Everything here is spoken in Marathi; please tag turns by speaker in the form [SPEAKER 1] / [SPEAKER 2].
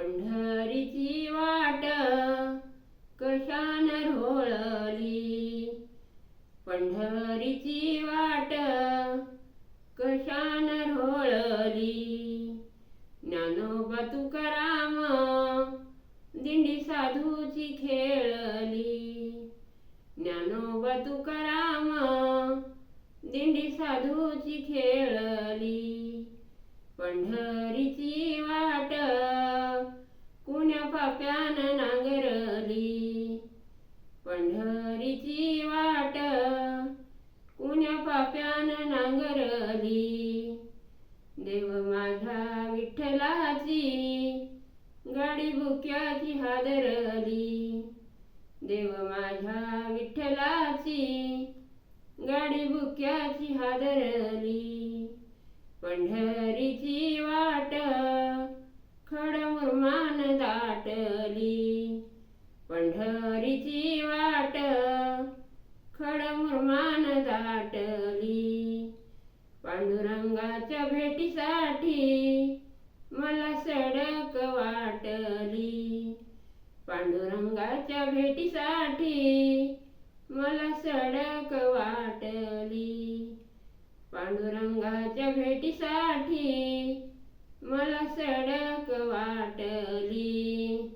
[SPEAKER 1] पंढरीची वाट कशान रोळली, पंढरीची वाट कशान रोळली. ज्ञानोबा तुकाराम दिंडी साधूची खेळली, ज्ञानोबा तुकाराम दिंडी साधूची खेळली. पंढरीची वाट कुण्या पाप्यान नांगरली, पंढरीची वाट कुण्या पाप्यान नांगरली. देव माझ्या विठ्ठलाची गाडी बुक्याची हादरली, देव माझ्या विठ्ठलाची गाडी बुक्याची हादरली. पंढरीची वाट खडमुरमान दाटली, पंढरीची वाट खडमुरमान दाटली. पांडुरंगाच्या भेटीसाठी मला सडक वाटली, पांडुरंगाच्या भेटीसाठी मला सडक वाटली, पांडुरंगाच्या भेटीसाठी मला सडक वाटली.